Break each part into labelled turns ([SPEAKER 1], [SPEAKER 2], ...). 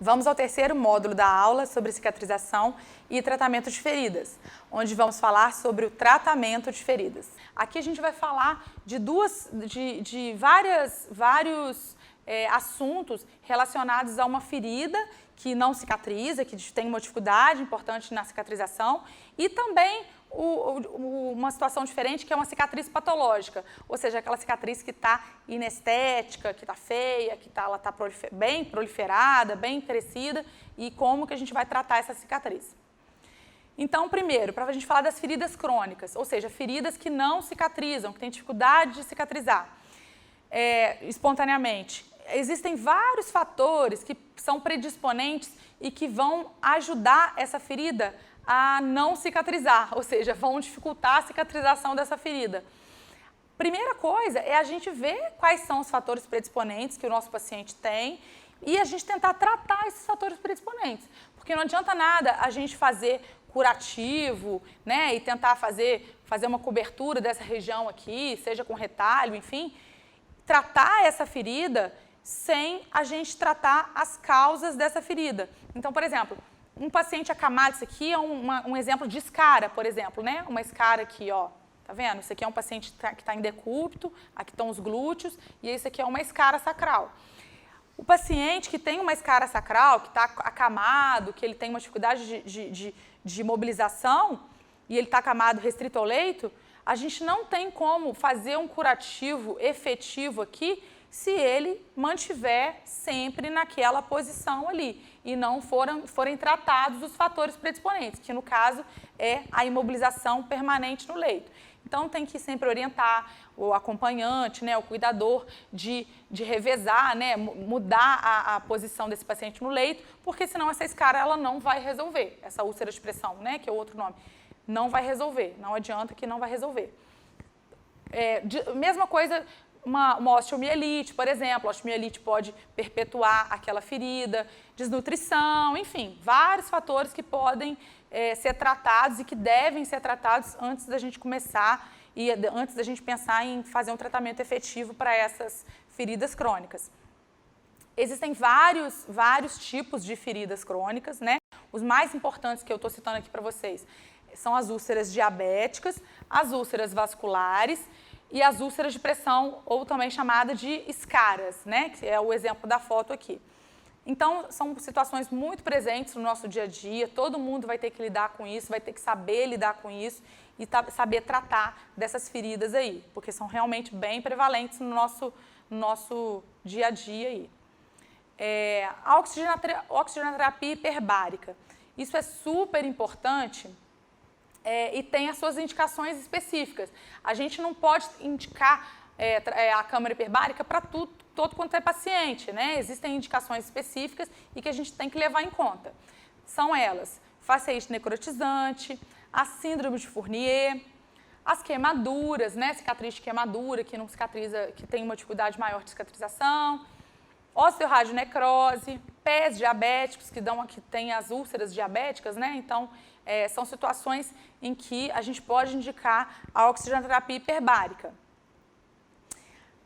[SPEAKER 1] Vamos ao terceiro módulo da aula sobre cicatrização e tratamento de feridas, onde vamos falar sobre o tratamento de feridas. Aqui a gente vai falar de vários assuntos relacionados a uma ferida que não cicatriza, que tem uma dificuldade importante na cicatrização, e também uma situação diferente, que é uma cicatriz patológica, ou seja, aquela cicatriz que está inestética, que está feia, que ela está bem proliferada, bem crescida, e como que a gente vai tratar essa cicatriz. Então, primeiro, para a gente falar das feridas crônicas, ou seja, feridas que não cicatrizam, que têm dificuldade de cicatrizar espontaneamente. Existem vários fatores que são predisponentes e que vão ajudar essa ferida a não cicatrizar, ou seja, vão dificultar a cicatrização dessa ferida. Primeira coisa é a gente ver quais são os fatores predisponentes que o nosso paciente tem e a gente tentar tratar esses fatores predisponentes, porque não adianta nada a gente fazer curativo, né, e tentar fazer uma cobertura dessa região aqui, seja com retalho, enfim, tratar essa ferida sem a gente tratar as causas dessa ferida. Então, por exemplo, um paciente acamado, isso aqui é um exemplo de escara, por exemplo, né? Uma escara aqui, ó, tá vendo? Isso aqui é um paciente que está em decúbito, aqui estão os glúteos, e isso aqui é uma escara sacral. O paciente que tem uma escara sacral, que está acamado, que ele tem uma dificuldade de mobilização, e ele está acamado restrito ao leito, a gente não tem como fazer um curativo efetivo aqui se ele mantiver sempre naquela posição ali e não forem tratados os fatores predisponentes, que no caso é a imobilização permanente no leito. Então tem que sempre orientar o acompanhante, né, o cuidador de revezar, né, mudar a posição desse paciente no leito, porque senão essa escara ela não vai resolver, essa úlcera de pressão, né, que é o outro nome, não vai resolver, não adianta que não vai resolver. Mesma coisa, uma osteomielite, por exemplo, a osteomielite pode perpetuar aquela ferida, desnutrição, enfim, vários fatores que podem ser tratados e que devem ser tratados antes da gente começar e antes da gente pensar em fazer um tratamento efetivo para essas feridas crônicas. Existem vários tipos de feridas crônicas, né? Os mais importantes que eu estou citando aqui para vocês são as úlceras diabéticas, as úlceras vasculares e as úlceras de pressão, ou também chamada de escaras, né? Que é o exemplo da foto aqui. Então, são situações muito presentes no nosso dia a dia, todo mundo vai ter que lidar com isso, vai ter que saber lidar com isso e saber tratar dessas feridas aí, porque são realmente bem prevalentes no nosso dia a dia aí. A oxigenoterapia hiperbárica, isso é super importante. E tem as suas indicações específicas. A gente não pode indicar a câmara hiperbárica para todo quanto é paciente, né? Existem indicações específicas e que a gente tem que levar em conta. São elas: faceite necrotizante, a síndrome de Fournier, as queimaduras, né? Cicatriz de queimadura que não cicatriza, que tem uma dificuldade maior de cicatrização, osteoradionecrose, pés diabéticos que tem as úlceras diabéticas, né? Então, são situações em que a gente pode indicar a oxigenoterapia hiperbárica.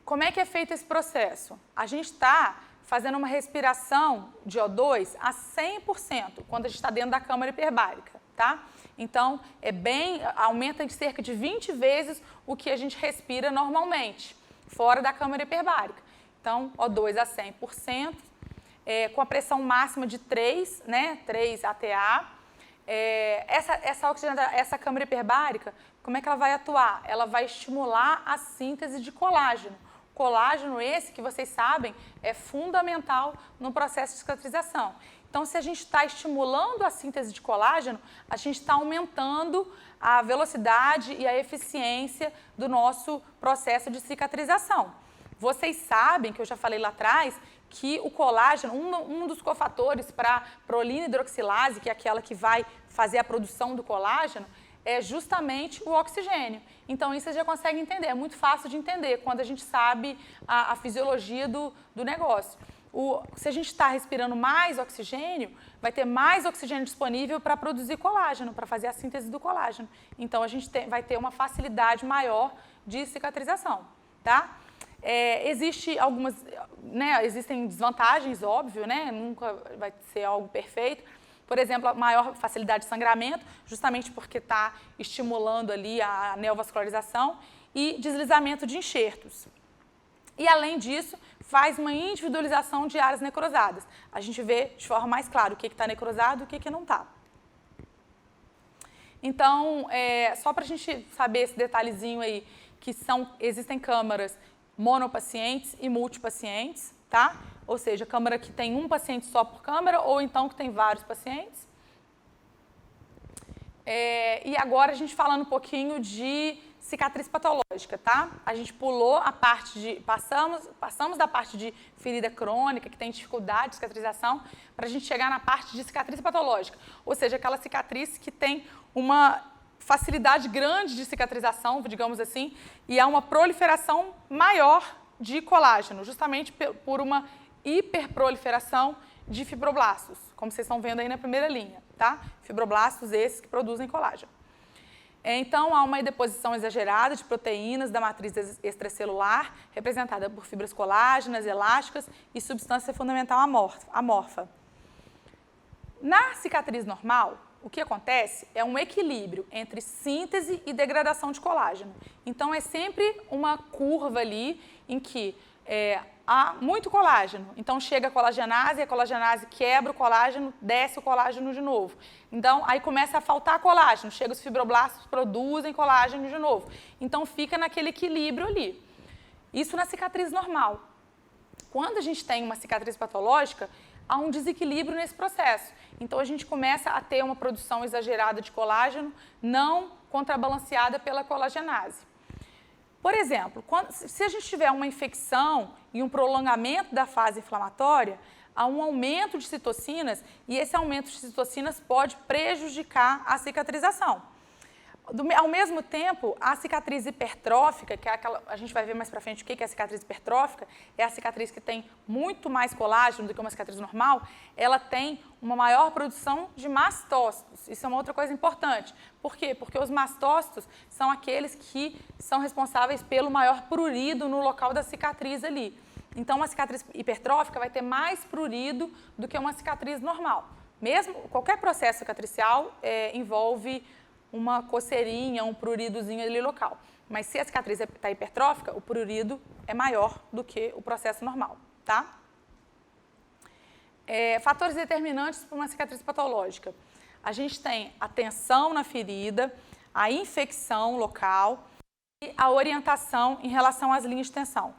[SPEAKER 1] Como é que é feito esse processo? A gente está fazendo uma respiração de O2 a 100% quando a gente está dentro da câmara hiperbárica, tá? Então, aumenta em cerca de 20 vezes o que a gente respira normalmente, fora da câmara hiperbárica. Então, O2 a 100%, com a pressão máxima de 3, né? 3 ATA. Essa câmara hiperbárica, como é que ela vai atuar? Ela vai estimular a síntese de colágeno. Colágeno esse, que vocês sabem, é fundamental no processo de cicatrização. Então, se a gente está estimulando a síntese de colágeno, a gente está aumentando a velocidade e a eficiência do nosso processo de cicatrização. Vocês sabem, que eu já falei lá atrás, que o colágeno, um dos cofatores para prolina hidroxilase, que é aquela que vai fazer a produção do colágeno, é justamente o oxigênio. Então, isso você já consegue entender, é muito fácil de entender quando a gente sabe a fisiologia do negócio. Se a gente está respirando mais oxigênio, vai ter mais oxigênio disponível para produzir colágeno, para fazer a síntese do colágeno. Então, a gente vai ter uma facilidade maior de cicatrização, tá? Existem desvantagens, óbvio, né? Nunca vai ser algo perfeito. Por exemplo, a maior facilidade de sangramento, justamente porque está estimulando ali a neovascularização, e deslizamento de enxertos. E, além disso, faz uma individualização de áreas necrosadas. A gente vê de forma mais clara o que está necrosado e o que não está. Então, só para a gente saber esse detalhezinho aí, que existem câmaras monopacientes e multipacientes, tá? Ou seja, câmara que tem um paciente só por câmara, ou então que tem vários pacientes. E agora a gente falando um pouquinho de cicatriz patológica, tá? A gente pulou a parte de... Passamos da parte de ferida crônica, que tem dificuldade de cicatrização, para a gente chegar na parte de cicatriz patológica. Ou seja, aquela cicatriz que tem uma facilidade grande de cicatrização, digamos assim, e há uma proliferação maior de colágeno, justamente por uma hiperproliferação de fibroblastos, como vocês estão vendo aí na primeira linha, tá? Fibroblastos esses que produzem colágeno. Então, há uma deposição exagerada de proteínas da matriz extracelular, representada por fibras colágenas, elásticas e substância fundamental amorfa. Na cicatriz normal, o que acontece é um equilíbrio entre síntese e degradação de colágeno. Então, é sempre uma curva ali em que há muito colágeno. Então, chega a colagenase quebra o colágeno, desce o colágeno de novo. Então, aí começa a faltar colágeno, chega os fibroblastos, produzem colágeno de novo. Então, fica naquele equilíbrio ali. Isso na cicatriz normal. Quando a gente tem uma cicatriz patológica, há um desequilíbrio nesse processo. Então, a gente começa a ter uma produção exagerada de colágeno, não contrabalanceada pela colagenase. Por exemplo, se a gente tiver uma infecção e um prolongamento da fase inflamatória, há um aumento de citocinas e esse aumento de citocinas pode prejudicar a cicatrização. Ao mesmo tempo, a cicatriz hipertrófica, que é aquela, a gente vai ver mais para frente o que é a cicatriz hipertrófica, é a cicatriz que tem muito mais colágeno do que uma cicatriz normal, ela tem uma maior produção de mastócitos. Isso é uma outra coisa importante. Por quê? Porque os mastócitos são aqueles que são responsáveis pelo maior prurido no local da cicatriz ali. Então, uma cicatriz hipertrófica vai ter mais prurido do que uma cicatriz normal. Mesmo, qualquer processo cicatricial envolve uma coceirinha, um pruridozinho ali local. Mas se a cicatriz está hipertrófica, o prurido é maior do que o processo normal, tá? Fatores determinantes para uma cicatriz patológica. A gente tem a tensão na ferida, a infecção local e a orientação em relação às linhas de tensão.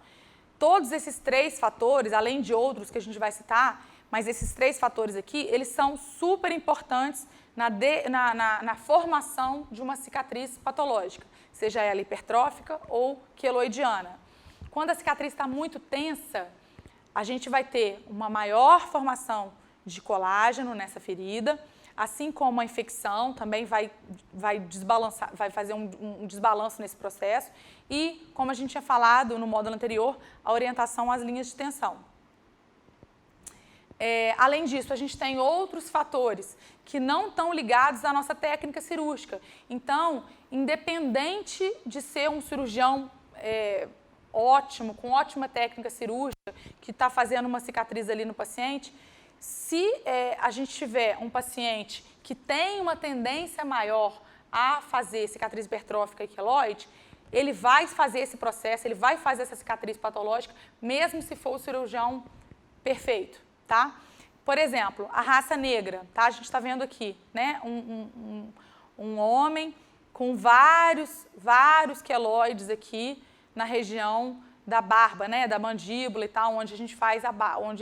[SPEAKER 1] Todos esses três fatores, além de outros que a gente vai citar, mas esses três fatores aqui, eles são super importantes na formação de uma cicatriz patológica, seja ela hipertrófica ou queloidiana. Quando a cicatriz está muito tensa, a gente vai ter uma maior formação de colágeno nessa ferida, assim como a infecção também vai fazer um desbalanço nesse processo e, como a gente tinha falado no módulo anterior, a orientação às linhas de tensão. Além disso, a gente tem outros fatores que não estão ligados à nossa técnica cirúrgica. Então, independente de ser um cirurgião ótimo, com ótima técnica cirúrgica, que está fazendo uma cicatriz ali no paciente, se a gente tiver um paciente que tem uma tendência maior a fazer cicatriz hipertrófica e queloide, ele vai fazer esse processo, ele vai fazer essa cicatriz patológica, mesmo se for o cirurgião perfeito, tá? Por exemplo, a raça negra, tá? A gente está vendo aqui, né? Um homem com vários queloides aqui na região da barba, né? Da mandíbula e tal, onde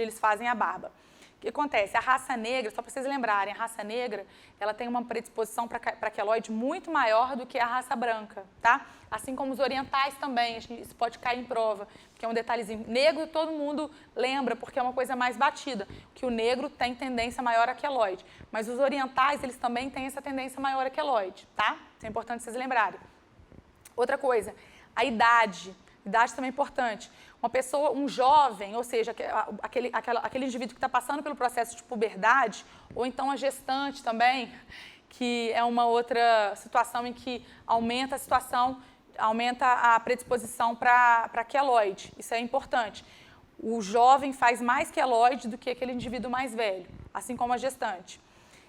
[SPEAKER 1] eles fazem a barba. O que acontece? A raça negra, só para vocês lembrarem, a raça negra, ela tem uma predisposição para queloide muito maior do que a raça branca, tá? Assim como os orientais também, isso pode cair em prova, que é um detalhezinho. Negro todo mundo lembra, porque é uma coisa mais batida, que o negro tem tendência maior a queloide. Mas os orientais, eles também têm essa tendência maior a queloide, tá? Isso é importante vocês lembrarem. Outra coisa, a idade. Idade também é importante. Uma pessoa, um jovem, ou seja, aquele indivíduo que está passando pelo processo de puberdade, ou então a gestante também, que é uma outra situação em que aumenta a situação aumenta a predisposição para queloide. Isso é importante. O jovem faz mais queloide do que aquele indivíduo mais velho, assim como a gestante.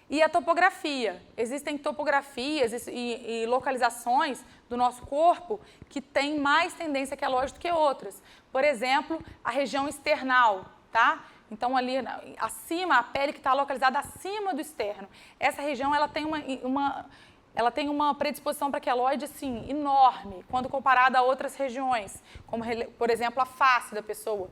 [SPEAKER 1] E a topografia. Existem topografias e localizações do nosso corpo que têm mais tendência queloide do que outras. Por exemplo, a região external, tá? Então, ali acima, a pele que está localizada acima do externo. Essa região ela tem uma predisposição para queloide assim, enorme, quando comparada a outras regiões, como, por exemplo, a face da pessoa.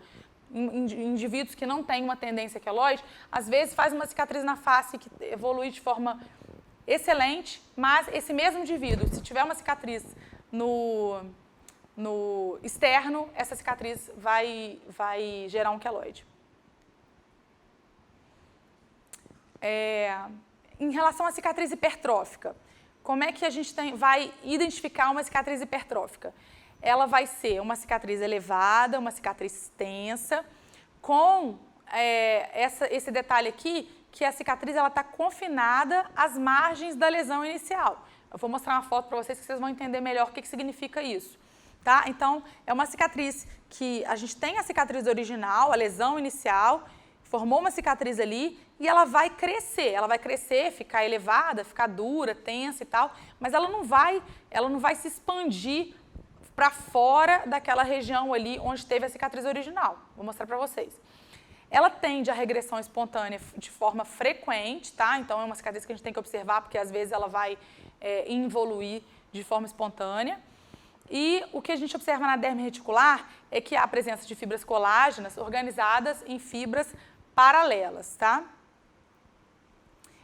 [SPEAKER 1] Indivíduos que não têm uma tendência queloide, às vezes faz uma cicatriz na face que evolui de forma excelente, mas esse mesmo indivíduo, se tiver uma cicatriz no externo, essa cicatriz vai gerar um queloide. Em relação à cicatriz hipertrófica, como é que a gente vai identificar uma cicatriz hipertrófica? Ela vai ser uma cicatriz elevada, uma cicatriz tensa, com esse detalhe aqui, que a cicatriz está confinada às margens da lesão inicial. Eu vou mostrar uma foto para vocês que vocês vão entender melhor o que significa isso. Tá? Então, é uma cicatriz que a gente tem a cicatriz original, a lesão inicial, formou uma cicatriz ali e ela vai crescer, ficar elevada, ficar dura, tensa e tal, mas ela não vai se expandir para fora daquela região ali onde teve a cicatriz original. Vou mostrar para vocês. Ela tende à regressão espontânea de forma frequente, tá? Então é uma cicatriz que a gente tem que observar, porque às vezes ela vai involuir de forma espontânea. E o que a gente observa na derme reticular é que há a presença de fibras colágenas organizadas em fibras paralelas, tá?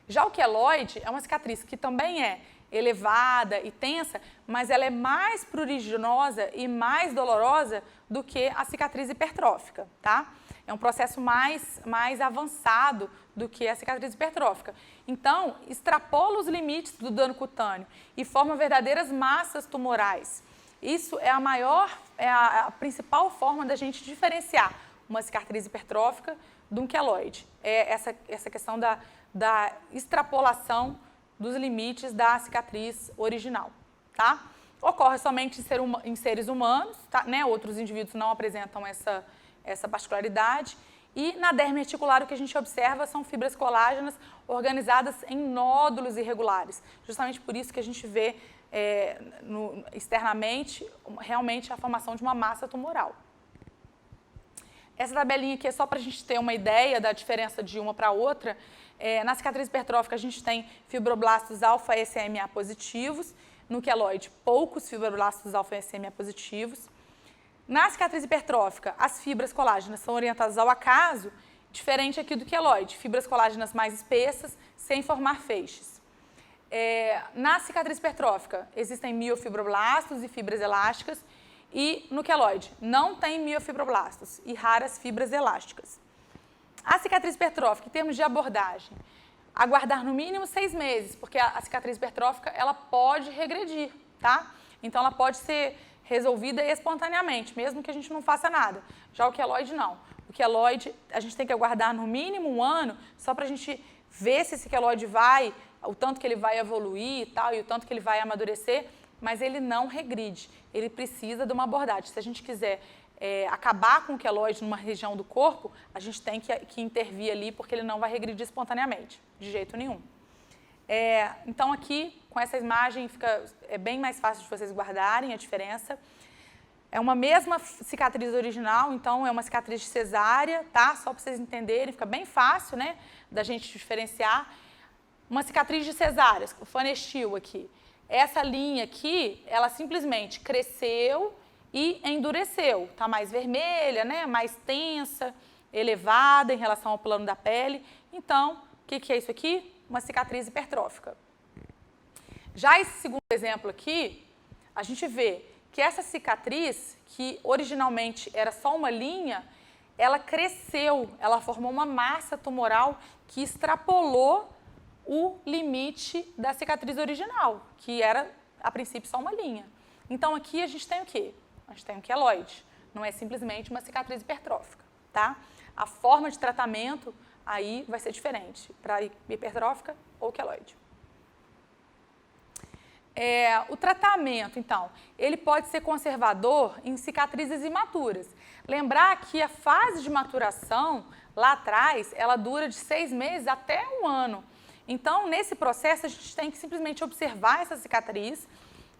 [SPEAKER 1] Já o queloide é uma cicatriz que também é elevada e tensa, mas ela é mais pruriginosa e mais dolorosa do que a cicatriz hipertrófica, tá? É um processo mais avançado do que a cicatriz hipertrófica. Então, extrapola os limites do dano cutâneo e forma verdadeiras massas tumorais. Isso é a principal forma da gente diferenciar uma cicatriz hipertrófica de um queloide. É essa questão da extrapolação dos limites da cicatriz original, tá? Ocorre somente em seres humanos, tá? Né? Outros indivíduos não apresentam essa particularidade. E na derme reticular o que a gente observa são fibras colágenas organizadas em nódulos irregulares. Justamente por isso que a gente vê externamente realmente a formação de uma massa tumoral. Essa tabelinha aqui é só para a gente ter uma ideia da diferença de uma para outra. Na cicatriz hipertrófica a gente tem fibroblastos alfa-SMA positivos, no queloide poucos fibroblastos alfa-SMA positivos. Na cicatriz hipertrófica, as fibras colágenas são orientadas ao acaso, diferente aqui do queloide, fibras colágenas mais espessas, sem formar feixes. Na cicatriz hipertrófica, existem miofibroblastos e fibras elásticas, e no queloide não tem miofibroblastos e raras fibras elásticas. A cicatriz hipertrófica, em termos de abordagem, aguardar no mínimo 6 meses, porque a cicatriz hipertrófica ela pode regredir, tá? Então ela pode ser resolvida espontaneamente, mesmo que a gente não faça nada. Já o queloide não. O queloide a gente tem que aguardar no mínimo 1 ano, só para a gente ver se esse queloide o tanto que ele vai evoluir e tal, e o tanto que ele vai amadurecer, mas ele não regride, ele precisa de uma abordagem. Se a gente quiser acabar com o queloide numa região do corpo, a gente tem que intervir ali, porque ele não vai regredir espontaneamente, de jeito nenhum. Então aqui, com essa imagem, é bem mais fácil de vocês guardarem a diferença. É uma mesma cicatriz original, então é uma cicatriz de cesárea, tá? Só para vocês entenderem, fica bem fácil, né, da gente diferenciar. Uma cicatriz de cesárea, o fanestil aqui. Essa linha aqui, ela simplesmente cresceu e endureceu. Está mais vermelha, né? Mais tensa, elevada em relação ao plano da pele. Então, o que é isso aqui? Uma cicatriz hipertrófica. Já esse segundo exemplo aqui, a gente vê que essa cicatriz, que originalmente era só uma linha, ela cresceu, ela formou uma massa tumoral que extrapolou o limite da cicatriz original, que era, a princípio, só uma linha. Então, aqui a gente tem o quê? A gente tem um queloide, não é simplesmente uma cicatriz hipertrófica, tá? A forma de tratamento aí vai ser diferente, para hipertrófica ou queloide. O tratamento, então, ele pode ser conservador em cicatrizes imaturas. Lembrar que a fase de maturação, lá atrás, ela dura de 6 meses até 1 ano. Então, nesse processo, a gente tem que simplesmente observar essa cicatriz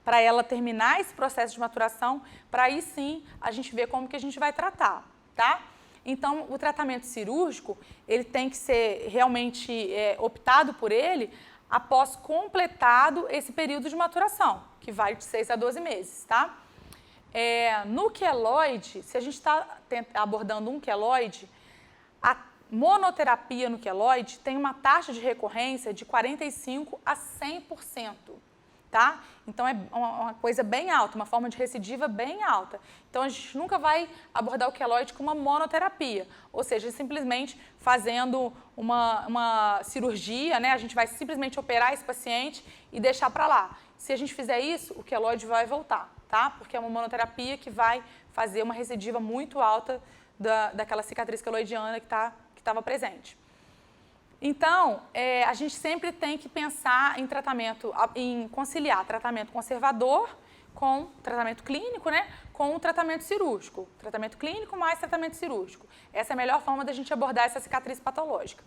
[SPEAKER 1] para ela terminar esse processo de maturação, para aí sim a gente ver como que a gente vai tratar, tá? Então, o tratamento cirúrgico, ele tem que ser realmente optado por ele após completado esse período de maturação, que vai de 6 a 12 meses, tá? No queloide, se a gente está abordando um queloide, a monoterapia no queloide tem uma taxa de recorrência de 45% a 100%. Tá? Então, é uma coisa bem alta, uma forma de recidiva bem alta. Então, a gente nunca vai abordar o queloide com uma monoterapia, ou seja, simplesmente fazendo uma cirurgia, né? A gente vai simplesmente operar esse paciente e deixar para lá. Se a gente fizer isso, o queloide vai voltar, tá? Porque é uma monoterapia que vai fazer uma recidiva muito alta daquela cicatriz queloidiana que estava presente. Então, a gente sempre tem que pensar em conciliar tratamento conservador com tratamento clínico, né? Com o tratamento cirúrgico. Tratamento clínico mais tratamento cirúrgico. Essa é a melhor forma da gente abordar essa cicatriz patológica.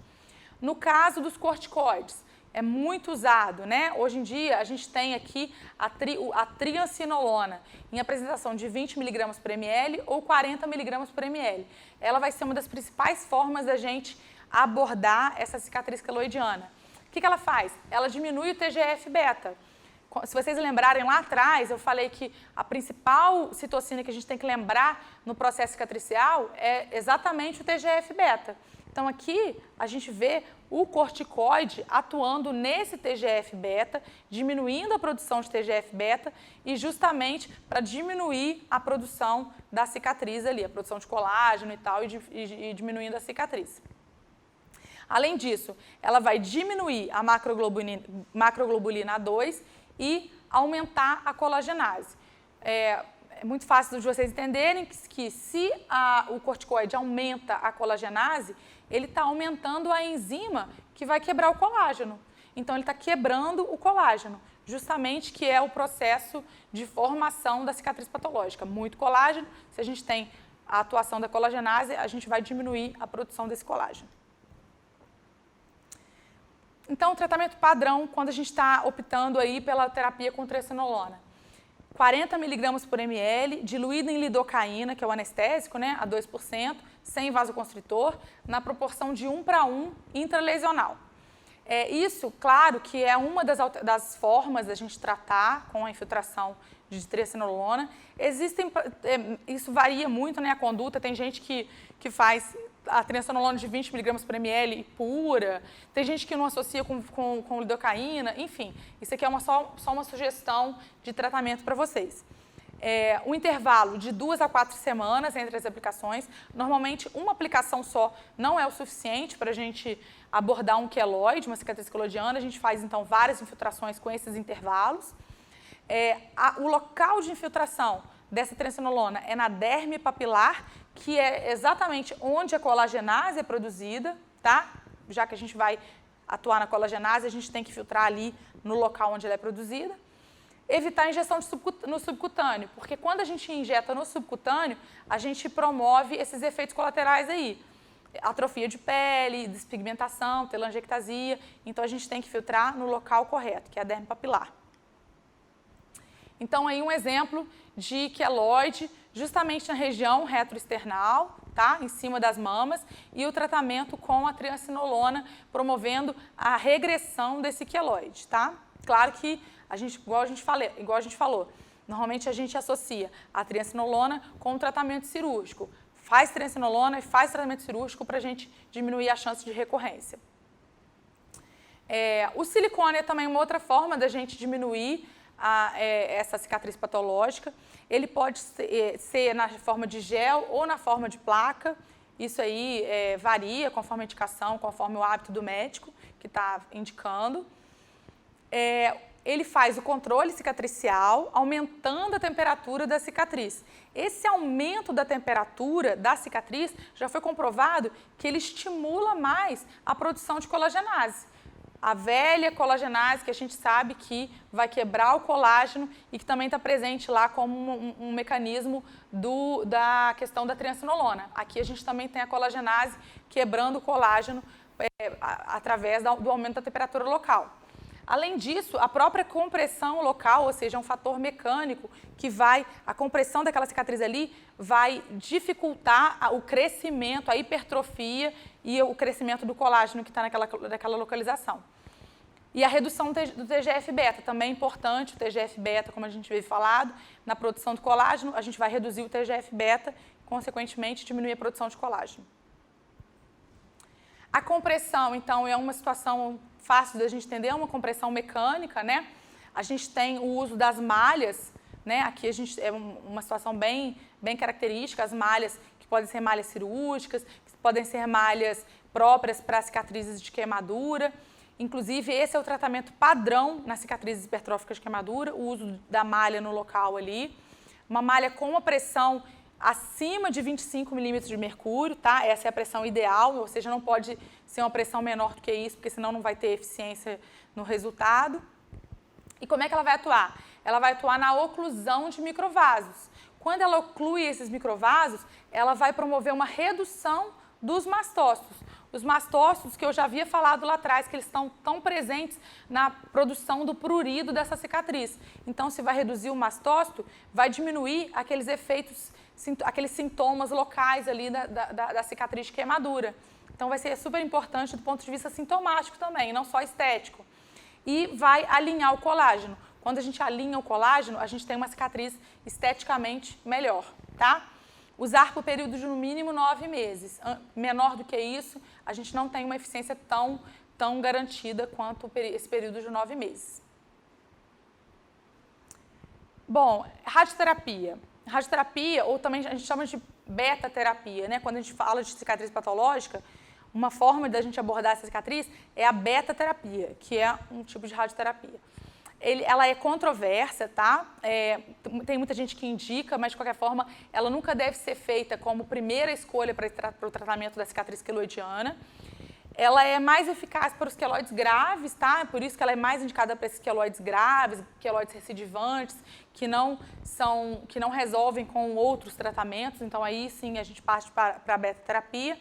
[SPEAKER 1] No caso dos corticoides, é muito usado, né? Hoje em dia, a gente tem aqui a triancinolona em apresentação de 20 mg por ml ou 40 mg por ml. Ela vai ser uma das principais formas da gente abordar essa cicatriz queloidiana. O que ela faz? Ela diminui o TGF-beta. Se vocês lembrarem lá atrás, eu falei que a principal citocina que a gente tem que lembrar no processo cicatricial é exatamente o TGF-beta. Então, aqui a gente vê o corticoide atuando nesse TGF-beta, diminuindo a produção de TGF-beta e justamente para diminuir a produção da cicatriz ali, a produção de colágeno e tal, e diminuindo a cicatriz. Além disso, ela vai diminuir a macroglobulina 2 e aumentar a colagenase. É muito fácil de vocês entenderem que se o corticoide aumenta a colagenase, ele está aumentando a enzima que vai quebrar o colágeno. Então, ele está quebrando o colágeno, justamente que é o processo de formação da cicatriz patológica. Muito colágeno, se a gente tem a atuação da colagenase, a gente vai diminuir a produção desse colágeno. Então, o tratamento padrão, quando a gente está optando aí pela terapia com triacinolona, 40 mg por ml, diluído em lidocaína, que é o anestésico, né, a 2%, sem vasoconstritor, na proporção de 1:1 intralesional. Isso, claro, que é uma das formas da gente tratar com a infiltração de triacinolona. Isso varia muito, né, a conduta, tem gente que faz a triacinolona de 20 mg por ml pura, tem gente que não associa com lidocaína, enfim, isso aqui é só uma sugestão de tratamento para vocês. Um intervalo de 2 a 4 semanas entre as aplicações, normalmente uma aplicação só não é o suficiente para a gente abordar um queloide, uma cicatriz queloidiana, a gente faz então várias infiltrações com esses intervalos. O local de infiltração dessa triacinolona é na derme papilar, que é exatamente onde a colagenase é produzida, tá? Já que a gente vai atuar na colagenase, a gente tem que filtrar ali no local onde ela é produzida. Evitar a injeção no subcutâneo, porque quando a gente injeta no subcutâneo, a gente promove esses efeitos colaterais aí. Atrofia de pele, despigmentação, telangiectasia. Então, a gente tem que filtrar no local correto, que é a derme papilar. Então, aí um exemplo de queloide, justamente na região retroesternal, tá? Em cima das mamas, e o tratamento com a triacinolona, promovendo a regressão desse queloide, tá? Claro que, igual a gente falou, normalmente a gente associa a triacinolona com o tratamento cirúrgico. Faz triacinolona e faz tratamento cirúrgico para a gente diminuir a chance de recorrência. O silicone é também uma outra forma da gente diminuir essa cicatriz patológica. Ele pode ser na forma de gel ou na forma de placa. Isso aí varia conforme a indicação, conforme o hábito do médico que está indicando. Ele faz o controle cicatricial, aumentando a temperatura da cicatriz. Esse aumento da temperatura da cicatriz já foi comprovado que ele estimula mais a produção de colagenase. a velha colagenase, que a gente sabe que vai quebrar o colágeno e que também está presente lá como um mecanismo da questão da triancinolona. Aqui a gente também tem a colagenase quebrando o colágeno através do aumento da temperatura local. Além disso, a própria compressão local, ou seja, um fator mecânico que a compressão daquela cicatriz ali vai dificultar o crescimento, a hipertrofia e o crescimento do colágeno que está naquela localização. E a redução do TGF-beta, também é importante, o TGF-beta, como a gente veio falado, na produção do colágeno, a gente vai reduzir o TGF-beta, consequentemente diminuir a produção de colágeno. A compressão, então, é uma situação fácil da gente entender, é uma compressão mecânica, né? A gente tem o uso das malhas, né? Aqui a gente é uma situação bem característica, as malhas que podem ser malhas cirúrgicas, que podem ser malhas próprias para cicatrizes de queimadura. Inclusive, esse é o tratamento padrão nas cicatrizes hipertróficas de queimadura, o uso da malha no local ali. Uma malha com uma pressão acima de 25 milímetros de mercúrio, tá? Essa é a pressão ideal, ou seja, não pode ser uma pressão menor do que isso, porque senão não vai ter eficiência no resultado. E como é que ela vai atuar? Ela vai atuar na oclusão de microvasos. Quando ela oclui esses microvasos, ela vai promover uma redução dos mastócitos. Os mastócitos que eu já havia falado lá atrás, que eles estão tão presentes na produção do prurido dessa cicatriz. Então, se vai reduzir o mastócito, vai diminuir aqueles efeitos, aqueles sintomas locais ali da cicatriz de queimadura. Então, vai ser super importante do ponto de vista sintomático também, não só estético. E vai alinhar o colágeno. Quando a gente alinha o colágeno, a gente tem uma cicatriz esteticamente melhor, tá? Usar por período de no mínimo 9 meses. Menor do que isso, a gente não tem uma eficiência tão garantida quanto esse período de 9 meses. Bom, radioterapia. Radioterapia, ou também a gente chama de beta-terapia, né? Quando a gente fala de cicatriz patológica, uma forma da gente abordar essa cicatriz é a beta-terapia, que é um tipo de radioterapia. Ela é controversa, tá? Tem muita gente que indica, mas de qualquer forma, ela nunca deve ser feita como primeira escolha para o tratamento da cicatriz queloidiana. Ela é mais eficaz para os queloides graves, tá? Por isso que ela é mais indicada para esses queloides graves, queloides recidivantes, que não resolvem com outros tratamentos. Então, aí sim a gente parte para a beta-terapia.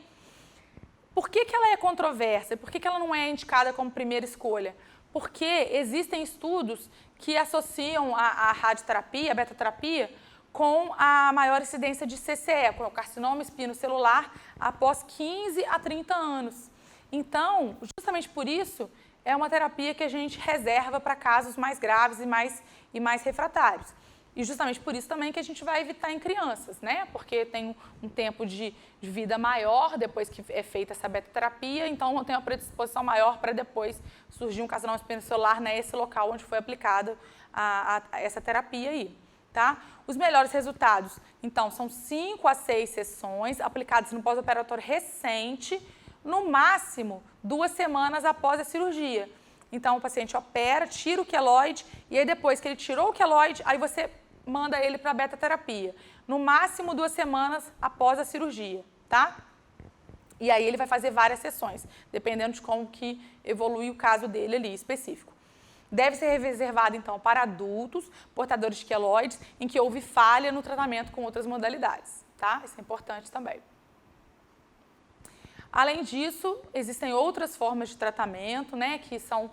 [SPEAKER 1] Por que ela é controversa? Por que ela não é indicada como primeira escolha? Porque existem estudos que associam a radioterapia, a beta-terapia, com a maior incidência de CCE, com o carcinoma espinocelular, após 15 a 30 anos. Então, justamente por isso, é uma terapia que a gente reserva para casos mais graves e mais refratários. E justamente por isso também que a gente vai evitar em crianças, né? Porque tem um tempo de vida maior depois que é feita essa beta-terapia, então tem uma predisposição maior para depois surgir um carcinoma espinocelular nesse local onde foi aplicada essa terapia aí, tá? Os melhores resultados, então, são 5 a 6 sessões aplicadas no pós-operatório recente, no máximo 2 semanas após a cirurgia. Então, o paciente opera, tira o queloide, e aí depois que ele tirou o queloide, aí você manda ele para a beta-terapia. No máximo 2 semanas após a cirurgia, tá? E aí ele vai fazer várias sessões, dependendo de como que evolui o caso dele ali, específico. Deve ser reservado, então, para adultos, portadores de queloides, em que houve falha no tratamento com outras modalidades, tá? Isso é importante também. Além disso, existem outras formas de tratamento, né, que são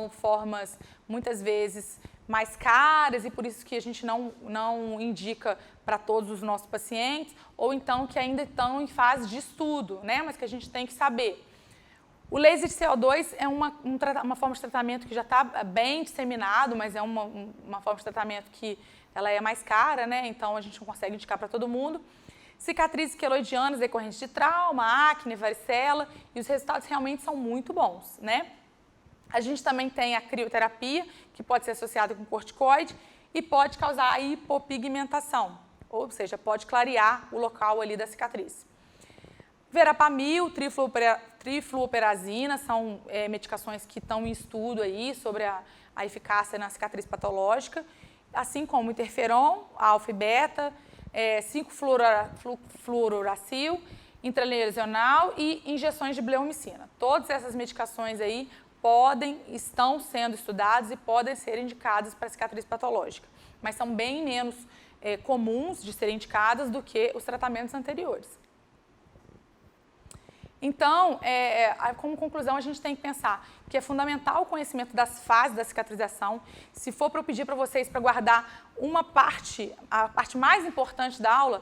[SPEAKER 1] formas, muitas vezes, mais caras e por isso que a gente não indica para todos os nossos pacientes, ou então que ainda estão em fase de estudo, né, mas que a gente tem que saber. O laser de CO2 é uma forma de tratamento que já está bem disseminado, mas é uma forma de tratamento que ela é mais cara, né, então a gente não consegue indicar para todo mundo. Cicatrizes queloidianas decorrentes de trauma, acne, varicela, e os resultados realmente são muito bons, né? A gente também tem a crioterapia, que pode ser associada com corticoide e pode causar hipopigmentação, ou seja, pode clarear o local ali da cicatriz. Verapamil, trifluoperazina são medicações que estão em estudo aí sobre a eficácia na cicatriz patológica, assim como interferon, alfa e beta, 5-fluoruracil, intralesional e injeções de bleomicina. Todas essas medicações aí estão sendo estudados e podem ser indicados para cicatriz patológica, mas são bem menos comuns de serem indicadas do que os tratamentos anteriores. Então, como conclusão, a gente tem que pensar que é fundamental o conhecimento das fases da cicatrização. Se for para eu pedir para vocês para guardar uma parte, a parte mais importante da aula,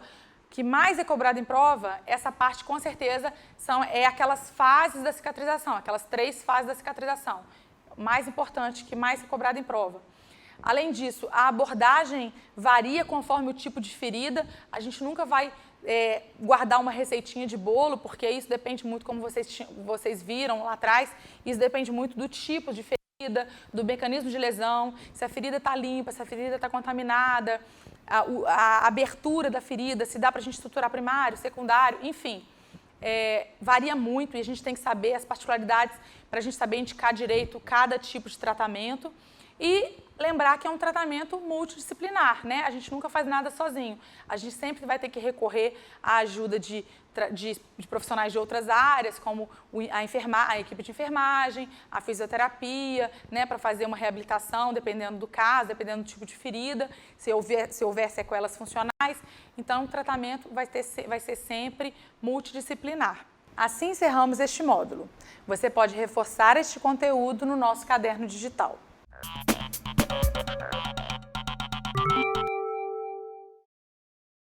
[SPEAKER 1] que mais é cobrada em prova, essa parte com certeza é aquelas fases da cicatrização, aquelas 3 fases da cicatrização. Mais importante, que mais é cobrada em prova. Além disso, a abordagem varia conforme o tipo de ferida. A gente nunca vai guardar uma receitinha de bolo, porque isso depende muito, como vocês viram lá atrás, isso depende muito do tipo de ferida, do mecanismo de lesão, se a ferida está limpa, se a ferida está contaminada, a abertura da ferida, se dá para a gente estruturar primário, secundário, enfim. Varia muito e a gente tem que saber as particularidades para a gente saber indicar direito cada tipo de tratamento. E lembrar que é um tratamento multidisciplinar, né? A gente nunca faz nada sozinho. A gente sempre vai ter que recorrer à ajuda de profissionais de outras áreas, como a equipe de enfermagem, a fisioterapia, né? Para fazer uma reabilitação, dependendo do caso, dependendo do tipo de ferida, se houver sequelas funcionais. Então, o tratamento vai ser sempre multidisciplinar. Assim encerramos este módulo. Você pode reforçar este conteúdo no nosso caderno digital.